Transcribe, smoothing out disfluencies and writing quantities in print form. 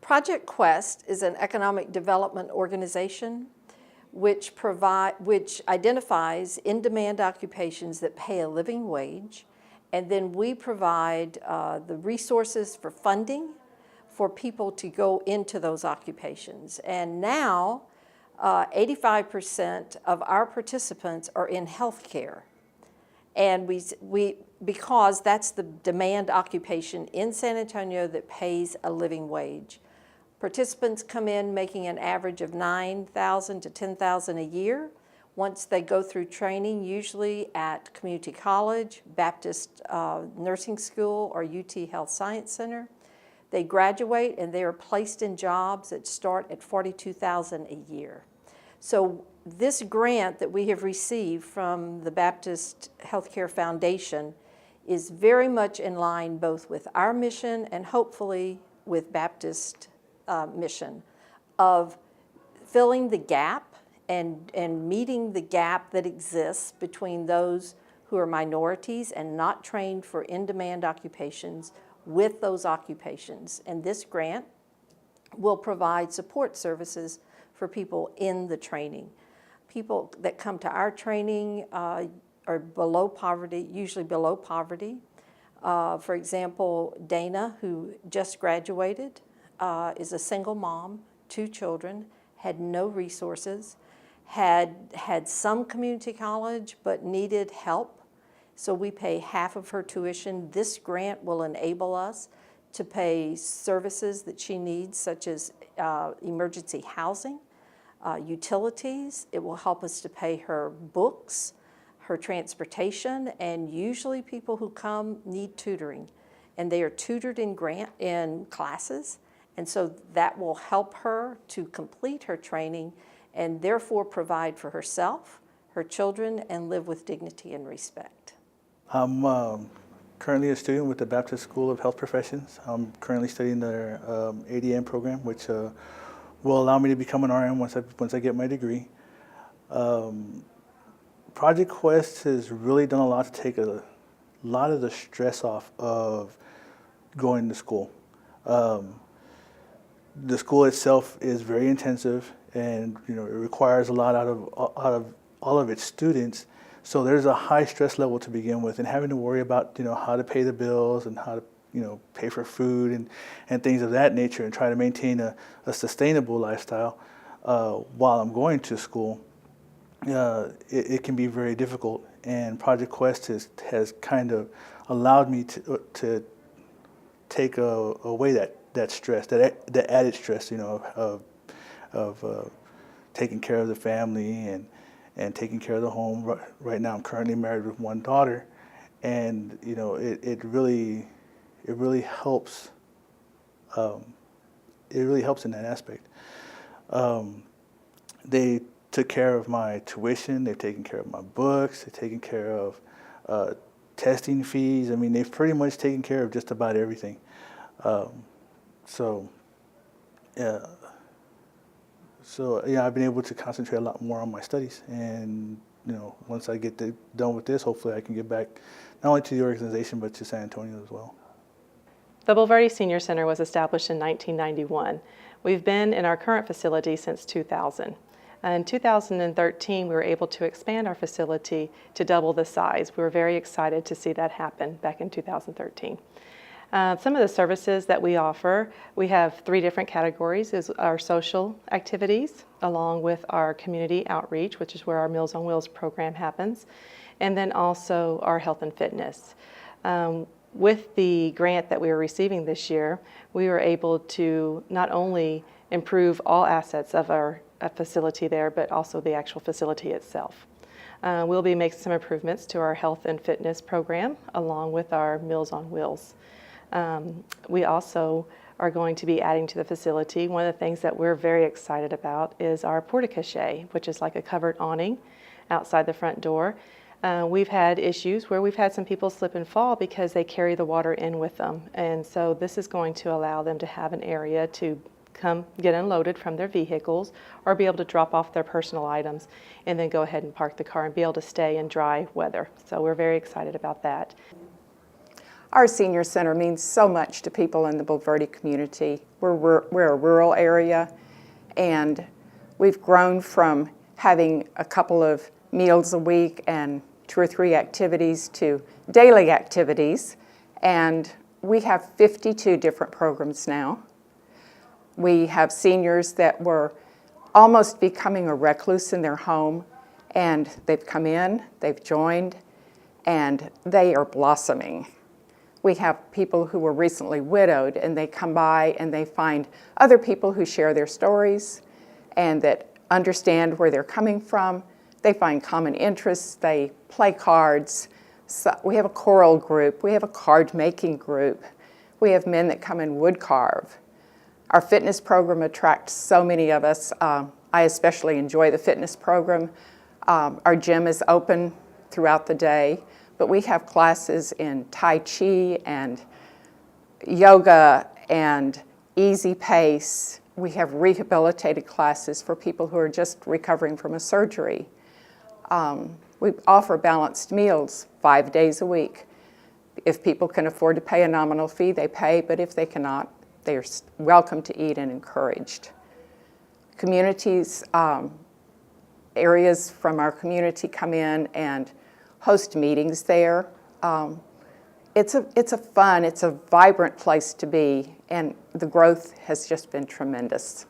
Project Quest is an economic development organization which identifies in-demand occupations that pay a living wage, and then we provide the resources for funding for people to go into those occupations. And now, 85% of our participants are in healthcare. And because that's the demand occupation in San Antonio that pays a living wage. Participants come in making an average of $9,000 to $10,000 a year. Once they go through training, usually at community college, Baptist Nursing School, or UT Health Science Center, they graduate and they are placed in jobs that start at $42,000 a year. So this grant that we have received from the Baptist Healthcare Foundation is very much in line both with our mission and hopefully with Baptist mission of filling the gap and meeting the gap that exists between those who are minorities and not trained for in-demand occupations with those occupations. And this grant will provide support services for people in the training. People that come to our training are below poverty, usually below poverty. For example, Dana, who just graduated, is a single mom, 2 children, had no resources, had some community college but needed help. So we pay half of her tuition. This grant will enable us to pay services that she needs, such as emergency housing, utilities. It will help us to pay her books, her transportation, and usually people who come need tutoring. And they are tutored in classes. And so that will help her to complete her training and therefore provide for herself, her children, and live with dignity and respect. I'm currently a student with the Baptist School of Health Professions. I'm currently studying their ADN program, which will allow me to become an RN once I get my degree. Project Quest has really done a lot to take a lot of the stress off of going to school. The school itself is very intensive, and it requires a lot out of all of its students. So there's a high stress level to begin with, and having to worry about how to pay the bills and how to pay for food and things of that nature, and try to maintain a sustainable lifestyle while I'm going to school. It can be very difficult, and Project Quest has kind of allowed me to take away that stress, that added stress, of taking care of the family and taking care of the home. Right now, I'm currently married with 1 daughter, and it really helps. It really helps in that aspect. They took care of my tuition. They've taken care of my books. They've taken care of testing fees. I mean, they've pretty much taken care of just about everything. So I've been able to concentrate a lot more on my studies, and once I get done with this, hopefully I can get back not only to the organization but to San Antonio as well. The Bulverde Senior Center was established in 1991. We've been in our current facility since 2000. In 2013, we were able to expand our facility to double the size. We were very excited to see that happen back in 2013. Some of the services that we offer, we have 3 different categories: is our social activities, along with our community outreach, which is where our Meals on Wheels program happens, and then also our health and fitness. With the grant that we were receiving this year, we were able to not only improve all assets of our facility there, but also the actual facility itself. We'll be making some improvements to our health and fitness program, along with our Meals on Wheels. We also are going to be adding to the facility. One of the things that we're very excited about is our porte-cochere, which is like a covered awning outside the front door. We've had issues where we've had some people slip and fall because they carry the water in with them. And so this is going to allow them to have an area to come get unloaded from their vehicles, or be able to drop off their personal items and then go ahead and park the car and be able to stay in dry weather. So we're very excited about that. Our senior center means so much to people in the Bulverde community. We're a rural area, and we've grown from having a couple of meals a week and 2 or 3 activities to daily activities, and we have 52 different programs now. We have seniors that were almost becoming a recluse in their home, and they've come in, they've joined, and they are blossoming. We have people who were recently widowed, and they come by and they find other people who share their stories and that understand where they're coming from. They find common interests, they play cards. So we have a choral group, we have a card making group, we have men that come and wood carve. Our fitness program attracts so many of us. I especially enjoy the fitness program. Our gym is open throughout the day, but we have classes in Tai Chi and yoga and easy pace. We have rehabilitated classes for people who are just recovering from a surgery. We offer balanced meals 5 days a week. If people can afford to pay a nominal fee, they pay, but if they cannot, they are welcome to eat and encouraged. Communities, areas from our community come in and host meetings there. It's a fun, it's a vibrant place to be, and the growth has just been tremendous.